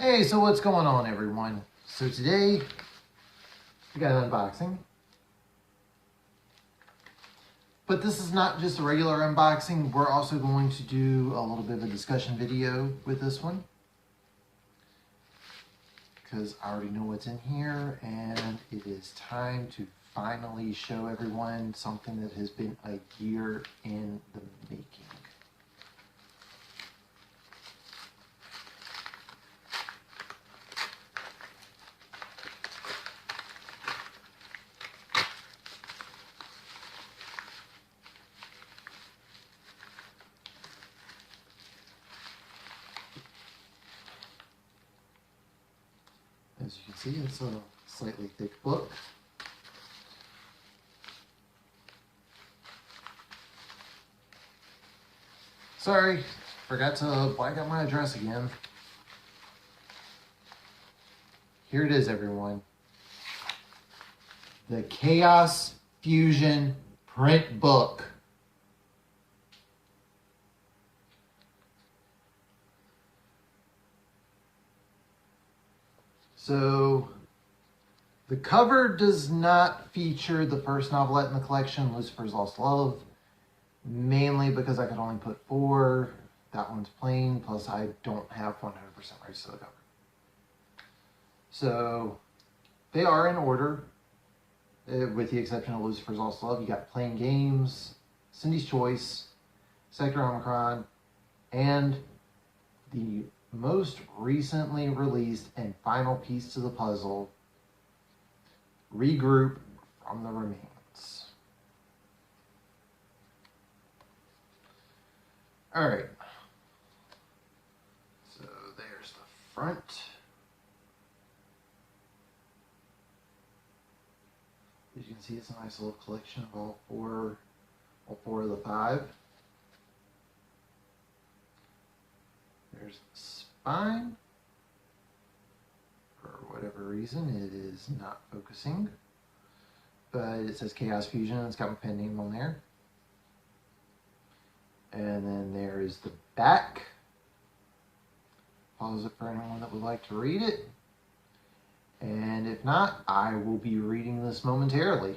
Hey, so what's going on, everyone? So today, we got an unboxing. But this is not just a regular unboxing. We're also going to do a little bit of a discussion video with this one. Because I already know what's in here, and it is time to finally show everyone something that has been a year in the making. As you can see, it's a slightly thick book. Sorry, forgot to black out my address again. Here it is, everyone. The Chaos Fusion print book. So, the cover does not feature the first novelette in the collection, Lucifer's Lost Love, mainly because I could only put 4. That one's plain, plus I don't have 100% rights to the cover. So, they are in order, with the exception of Lucifer's Lost Love. You got Playing Games, Cindy's Choice, Sector Omicron, and the most recently released and final piece to the puzzle, Regroup from the Remains. All right. So there's the front. As you can see, it's a nice little collection of all four of the 5. There's the spine. For whatever reason, it is not focusing. But it says Chaos Fusion, and it's got my pen name on there. And then there's the back. Pause it for anyone that would like to read it. And if not, I will be reading this momentarily.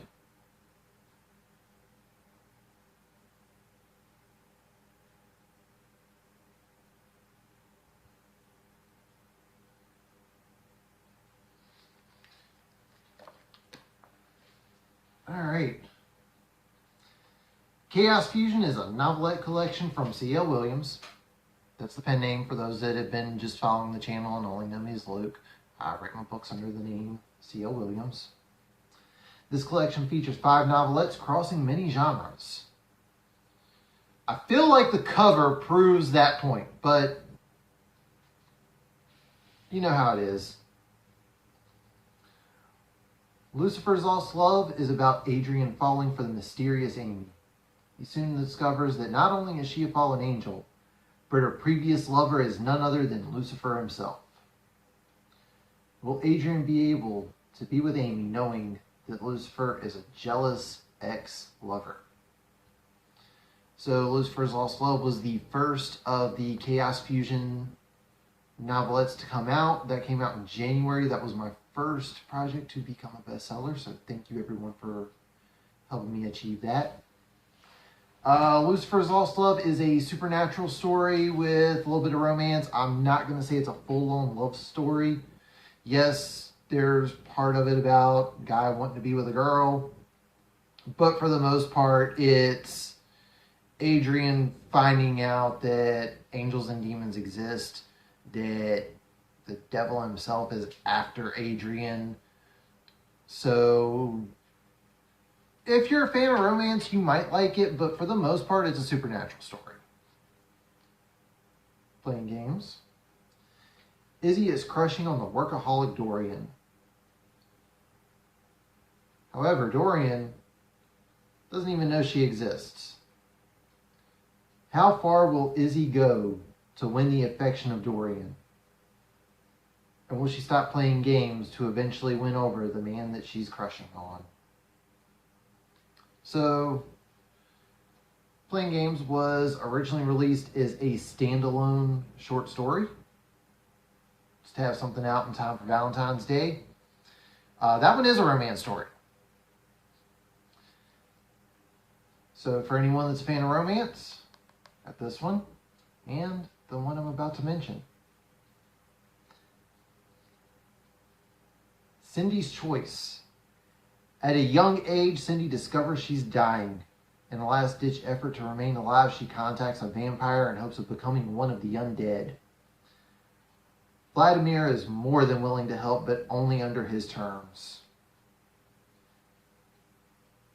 All right. Chaos Fusion is a novelette collection from C.L. Williams. That's the pen name for those that have been just following the channel and only know me as Luke. I write my books under the name C.L. Williams. This collection features 5 novelettes crossing many genres. I feel like the cover proves that point, but you know how it is. Lucifer's Lost Love is about Adrian falling for the mysterious Amy. He soon discovers that not only is she a fallen angel, but her previous lover is none other than Lucifer himself. Will Adrian be able to be with Amy knowing that Lucifer is a jealous ex-lover? So Lucifer's Lost Love was the first of the Chaos Fusion novelettes to come out. That came out in January. That was my first project to become a bestseller, so thank you everyone for helping me achieve that. Lucifer's Lost Love is a supernatural story with a little bit of romance. I'm not going to say it's a full-on love story. Yes, there's part of it about a guy wanting to be with a girl, but for the most part, it's Adrian finding out that angels and demons exist, that the devil himself is after Adrian. So if you're a fan of romance, you might like it, but for the most part, it's a supernatural story. Playing Games. Izzy is crushing on the workaholic Dorian. However, Dorian doesn't even know she exists. How far will Izzy go to win the affection of Dorian? And will she stop playing games to eventually win over the man that she's crushing on? So, Playing Games was originally released as a standalone short story. It's to have something out in time for Valentine's Day. That one is a romance story. So for anyone that's a fan of romance, got this one and the one I'm about to mention. Cindy's Choice. At a young age, Cindy discovers she's dying. In a last-ditch effort to remain alive, she contacts a vampire in hopes of becoming one of the undead. Vladimir is more than willing to help, but only under his terms.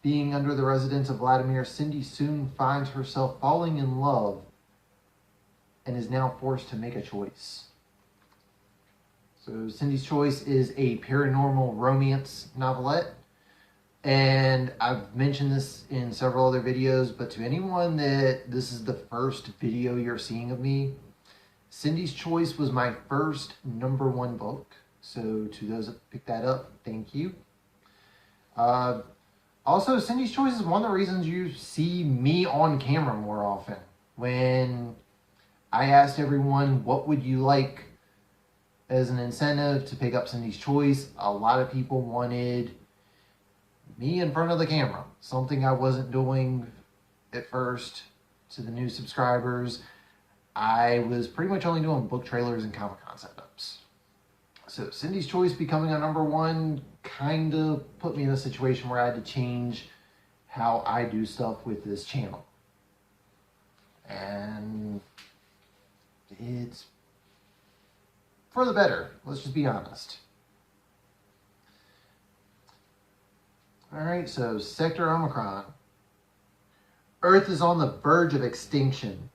Being under the residence of Vladimir, Cindy soon finds herself falling in love and is now forced to make a choice. So Cindy's Choice is a paranormal romance novelette. And I've mentioned this in several other videos, but to anyone that this is the first video you're seeing of me, Cindy's Choice was my first #1 book. So to those that picked that up, thank you. Also, Cindy's Choice is one of the reasons you see me on camera more often. When I asked everyone, what would you like as an incentive to pick up Cindy's Choice, a lot of people wanted me in front of the camera, something I wasn't doing at first. To the new subscribers, I was pretty much only doing book trailers and Comic-Con setups. So Cindy's Choice becoming a #1 kind of put me in a situation where I had to change how I do stuff with this channel. And it's for the better, let's just be honest. Alright, so Sector Omicron. Earth is on the verge of extinction.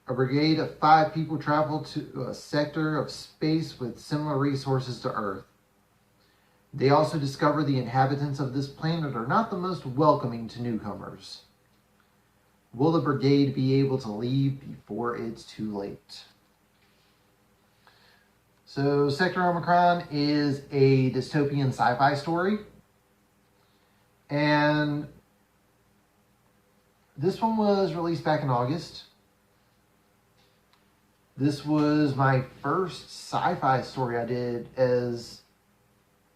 A brigade of 5 people travel to a sector of space with similar resources to Earth. They also discover the inhabitants of this planet are not the most welcoming to newcomers. Will the brigade be able to leave before it's too late? So Sector Omicron is a dystopian sci-fi story. And this one was released back in August. This was my first sci-fi story I did as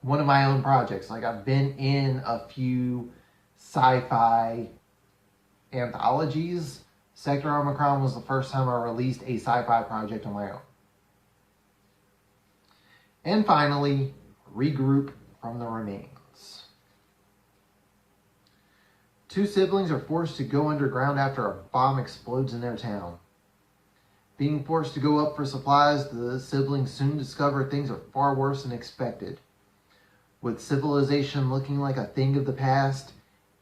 one of my own projects. Like, I've been in a few sci-fi anthologies. Sector Omicron was the first time I released a sci-fi project on my own. And finally, Regroup from the Remains. 2 siblings are forced to go underground after a bomb explodes in their town. Being forced to go up for supplies, the siblings soon discover things are far worse than expected. With civilization looking like a thing of the past,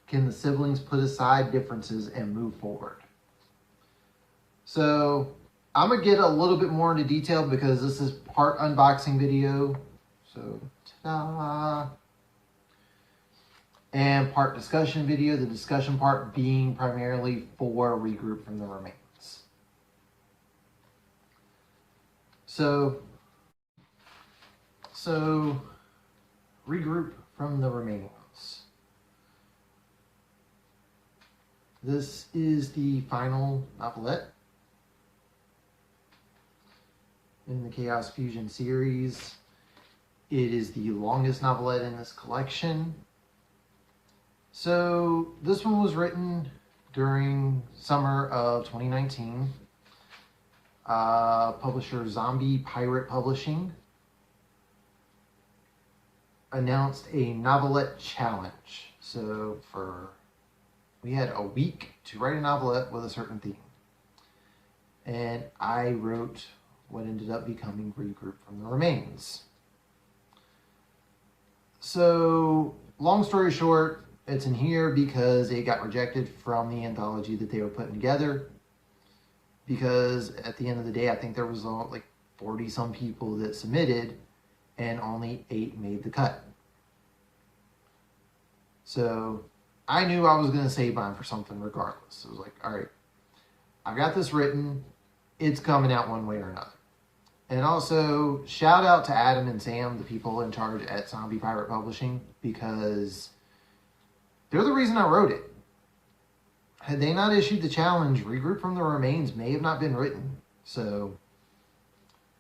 can the siblings put aside differences and move forward? So, I'm going to get a little bit more into detail because this is part unboxing video. So, ta-da! And part discussion video, the discussion part being primarily for Regroup from the Remains. So Regroup from the Remains. This is the final novelette in the Chaos Fusion series. It is the longest novelette in this collection. So this one was written during summer of 2019. Publisher Zombie Pirate Publishing announced a novelette challenge. So we had a week to write a novelette with a certain theme. And I wrote what ended up becoming Regroup from the Remains. So long story short, it's in here because it got rejected from the anthology that they were putting together. Because at the end of the day, I think there was like 40 some people that submitted and only 8 made the cut. So I knew I was going to save mine for something regardless. I was like, all right, I've got this written. It's coming out one way or another. And also, shout out to Adam and Sam, the people in charge at Zombie Pirate Publishing, because they're the reason I wrote it. Had they not issued the challenge, Regroup from the Remains may have not been written. So,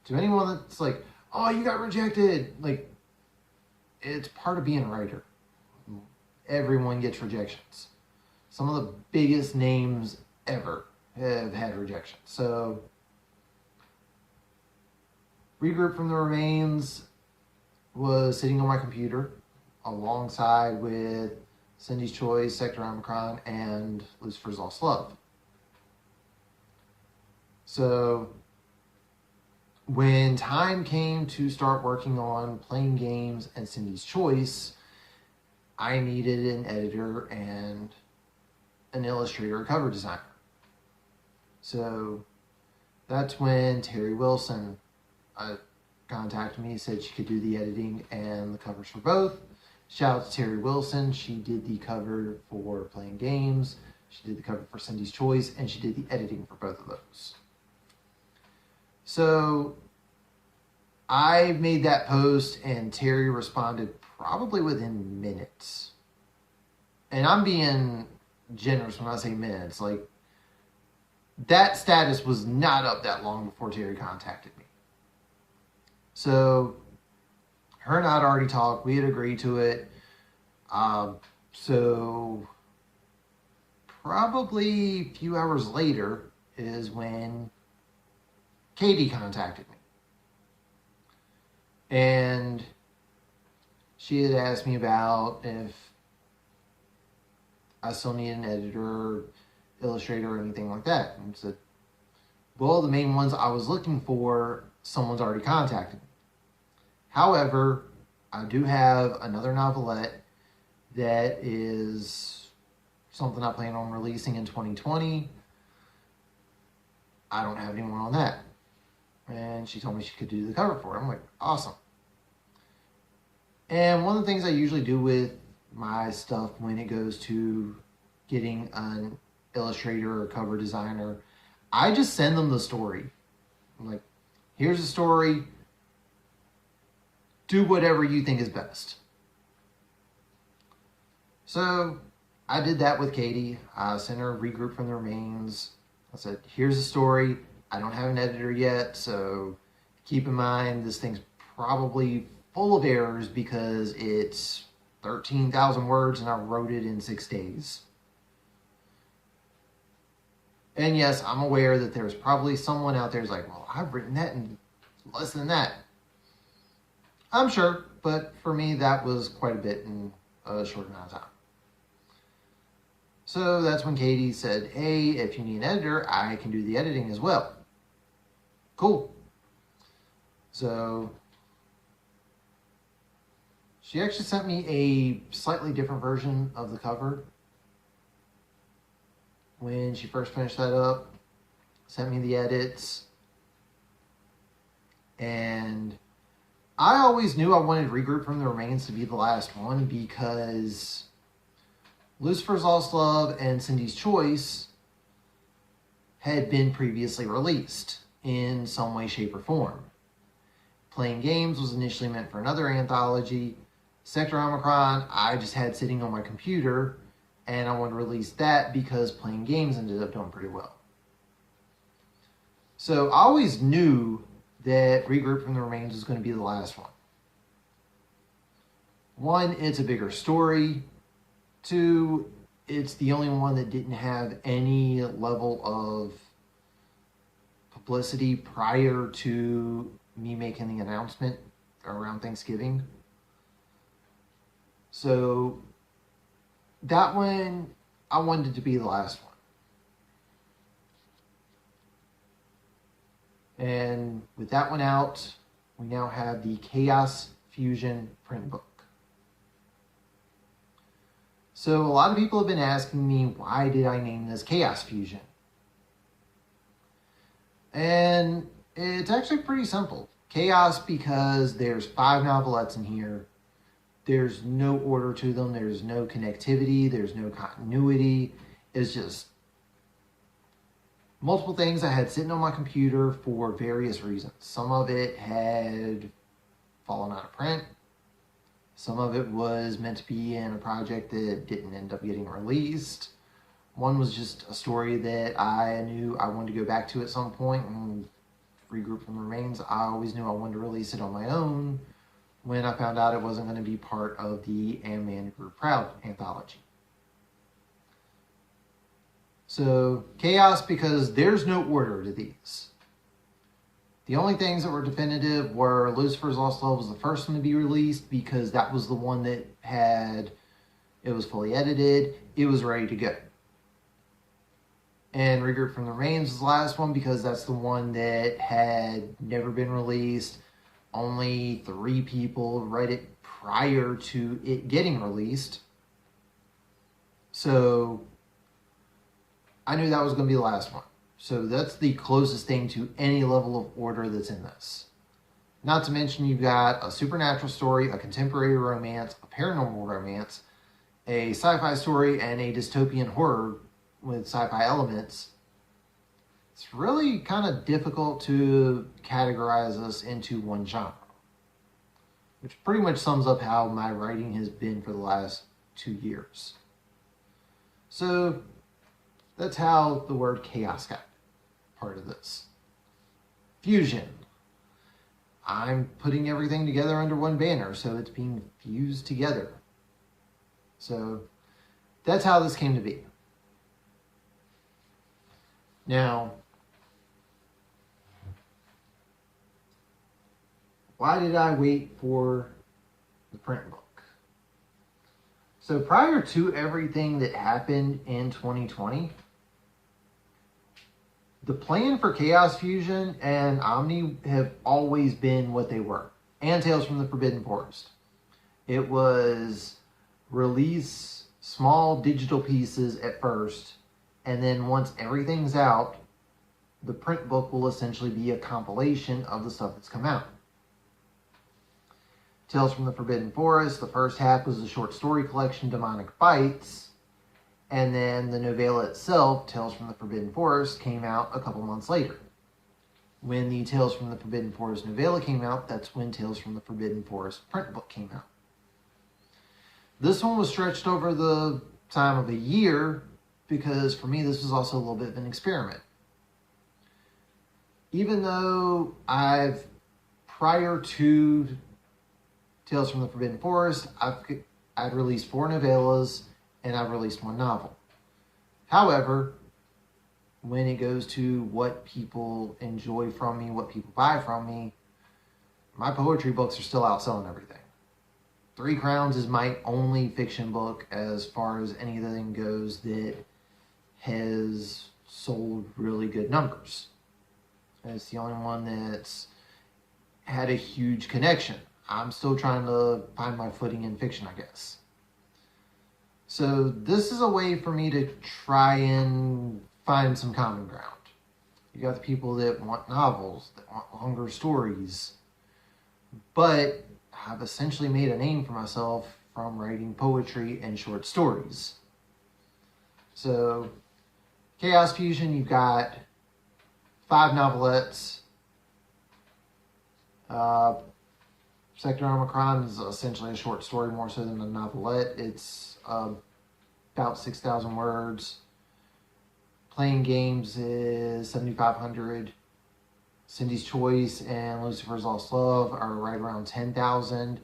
To anyone that's like, oh, you got rejected, like, it's part of being a writer. Everyone gets rejections. Some of the biggest names ever have had rejections. So, Regroup from the Remains was sitting on my computer alongside with Cindy's Choice, Sector Omicron, and Lucifer's Lost Love. So, when time came to start working on Playing Games and Cindy's Choice, I needed an editor and an illustrator, a cover designer. So that's when Terry Wilson contacted me, said she could do the editing and the covers for both. Shout out to Terry Wilson. She did the cover for Playing Games, she did the cover for Cindy's Choice, and she did the editing for both of those. So I made that post and Terry responded probably within minutes. And I'm being generous when I say minutes. Like, that status was not up that long before Terry contacted me. So her and I had already talked. We had agreed to it. So probably a few hours later is when Katie contacted me. And she had asked me about if I still need an editor, illustrator, or anything like that. And said, well, the main ones I was looking for, someone's already contacted me. However, I do have another novelette that is something I plan on releasing in 2020. I don't have anyone on that. And she told me she could do the cover for it. I'm like, awesome. And one of the things I usually do with my stuff when it goes to getting an illustrator or cover designer, I just send them the story. I'm like, here's the story. Do whatever you think is best. So I did that with Katie. I sent her Regroup from the Remains. I said, here's the story. I don't have an editor yet, so keep in mind this thing's probably full of errors because it's 13,000 words and I wrote it in 6 days. And yes, I'm aware that there's probably someone out there who's like, well, I've written that in less than that. I'm sure, but for me, that was quite a bit in a short amount of time. So that's when Katie said, hey, if you need an editor, I can do the editing as well. Cool. So she actually sent me a slightly different version of the cover when she first finished that up, sent me the edits, and I always knew I wanted Regroup from the Remains to be the last one because Lucifer's Lost Love and Cindy's Choice had been previously released in some way, shape, or form. Playing Games was initially meant for another anthology. Sector Omicron, I just had sitting on my computer, and I wanted to release that because Playing Games ended up doing pretty well. So I always knew that Regroup from the Remains was going to be the last one. One, it's a bigger story. Two, it's the only one that didn't have any level of publicity prior to me making the announcement around Thanksgiving. So that one, I wanted it to be the last one. And with that one out, we now have the Chaos Fusion print book. So a lot of people have been asking me, why did I name this Chaos Fusion? And it's actually pretty simple. Chaos because there's 5 novelettes in here. There's no order to them. There's no connectivity. There's no continuity. It's just multiple things I had sitting on my computer for various reasons. Some of it had fallen out of print. Some of it was meant to be in a project that didn't end up getting released. One was just a story that I knew I wanted to go back to at some point and Regroup from the Remains, I always knew I wanted to release it on my own when I found out it wasn't going to be part of the Man Grew Proud anthology. So, chaos because there's no order to these. The only things that were definitive were Lucifer's Lost Love was the first one to be released because that was the one that it was fully edited, it was ready to go. And Regroup from the Remains was the last one because that's the one that had never been released. Only 3 people read it prior to it getting released. So I knew that was going to be the last one. So that's the closest thing to any level of order that's in this. Not to mention you've got a supernatural story, a contemporary romance, a paranormal romance, a sci-fi story, and a dystopian horror with sci-fi elements. It's really kind of difficult to categorize us into one genre, which pretty much sums up how my writing has been for the last 2 years. So that's how the word chaos got part of this. Fusion. I'm putting everything together under one banner, so it's being fused together. So that's how this came to be. Now, why did I wait for the print book? So prior to everything that happened in 2020, the plan for Chaos Fusion and Omni have always been what they were, and Tales from the Forbidden Forest. It was release small digital pieces at first, and then once everything's out, the print book will essentially be a compilation of the stuff that's come out. Tales from the Forbidden Forest, the first half was a short story collection, Demonic Bites, and then the novella itself, Tales from the Forbidden Forest, came out a couple months later. When the Tales from the Forbidden Forest novella came out, that's when Tales from the Forbidden Forest print book came out. This one was stretched over the time of a year because for me this was also a little bit of an experiment. Even though prior to Tales from the Forbidden Forest, I've released 4 novellas and I've released 1 novel. However, when it goes to what people enjoy from me, what people buy from me, my poetry books are still outselling everything. 3 Crowns is my only fiction book as far as anything goes that has sold really good numbers. And it's the only one that's had a huge connection. I'm still trying to find my footing in fiction, I guess. So this is a way for me to try and find some common ground. You got the people that want novels, that want longer stories, but I've essentially made a name for myself from writing poetry and short stories. So Chaos Fusion, you've got 5 novelettes. Sector Omicron is essentially a short story more so than a novelette. It's about 6,000 words. Playing Games is 7,500. Cindy's Choice and Lucifer's Lost Love are right around 10,000.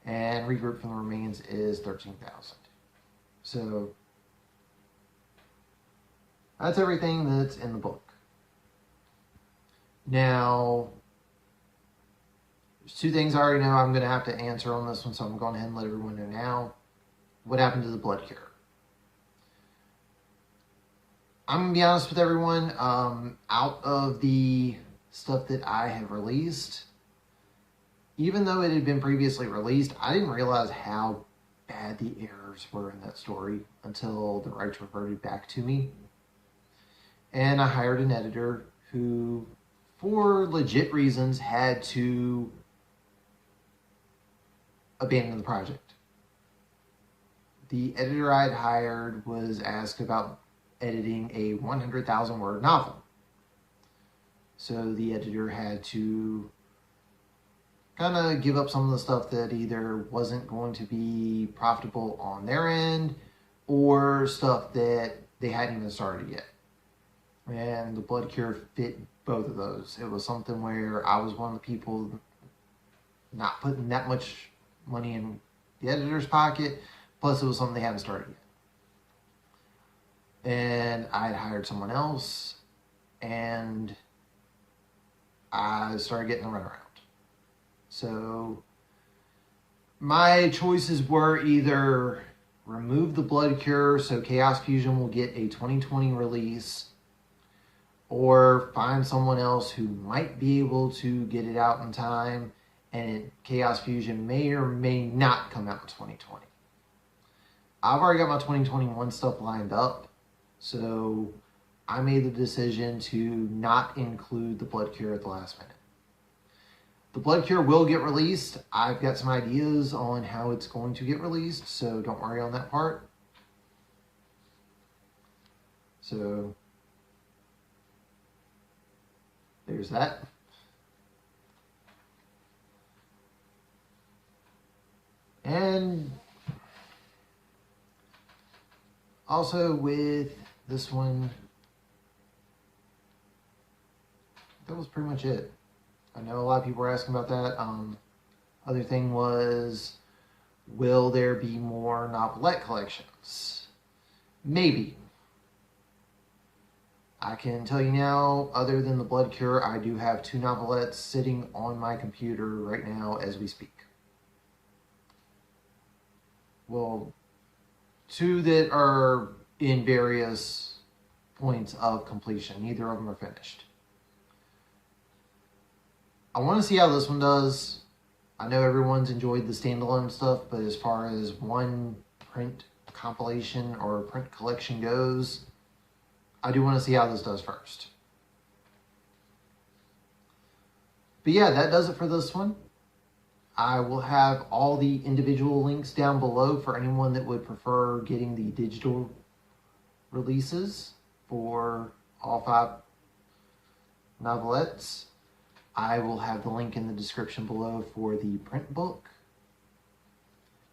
And Regroup from the Remains is 13,000. So that's everything that's in the book. Now, there's 2 things I already know I'm going to have to answer on this one, so I'm going ahead and let everyone know now. What happened to the blood cure? I'm going to be honest with everyone. Out of the stuff that I have released, even though it had been previously released, I didn't realize how bad the errors were in that story until the rights reverted back to me. And I hired an editor who, for legit reasons, had to abandon the project. The editor I had hired was asked about editing a 100,000 word novel. So the editor had to kind of give up some of the stuff that either wasn't going to be profitable on their end or stuff that they hadn't even started yet. And the blood cure fit both of those. It was something where I was one of the people not putting that much money in the editor's pocket. Plus, it was something they hadn't started yet. And I had hired someone else, and I started getting the runaround. So my choices were either remove the blood cure so Chaos Fusion will get a 2020 release, or find someone else who might be able to get it out in time, and Chaos Fusion may or may not come out in 2020. I've already got my 2021 stuff lined up, so I made the decision to not include the blood cure at the last minute. The blood cure will get released. I've got some ideas on how it's going to get released, so don't worry on that part. So there's that. And also with this one, that was pretty much it. I know a lot of people were asking about that. Other thing was, will there be more novelette collections? Maybe. I can tell you now, other than the blood cure, I do have 2 novelettes sitting on my computer right now as we speak. Well, 2 that are in various points of completion. Neither of them are finished. I want to see how this one does. I know everyone's enjoyed the standalone stuff, but as far as one print compilation or print collection goes, I do want to see how this does first. But yeah, that does it for this one. I will have all the individual links down below for anyone that would prefer getting the digital releases for all 5 novelettes. I will have the link in the description below for the print book.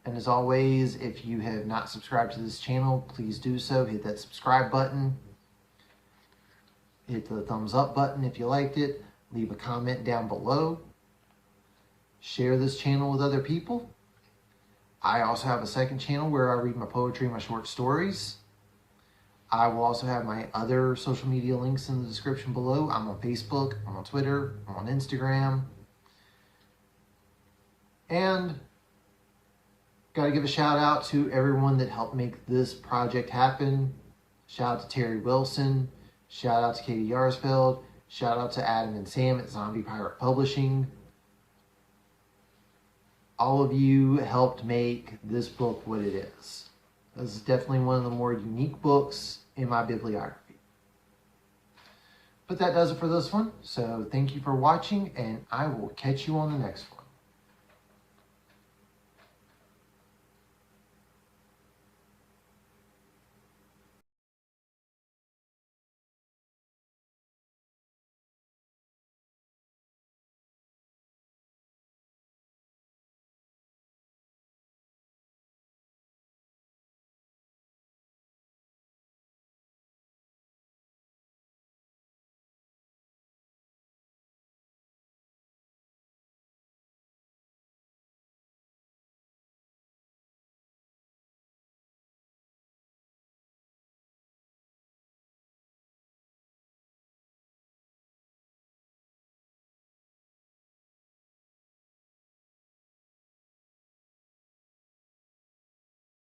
And as always, if you have not subscribed to this channel, please do so. Hit that subscribe button. Hit the thumbs up button if you liked it. Leave a comment down below. Share this channel with other people. I also have a second channel where I read my poetry and my short stories. I will also have my other social media links in the description below. I'm on Facebook, I'm on Twitter, I'm on Instagram. And got to give a shout out to everyone that helped make this project happen. Shout out to Terry Wilson. Shout out to Katie Jarrsveld. Shout out to Adam and Sam at Zombie Pirate Publishing. All of you helped make this book what it is. This is definitely one of the more unique books in my bibliography. But that does it for this one. So thank you for watching, and I will catch you on the next one.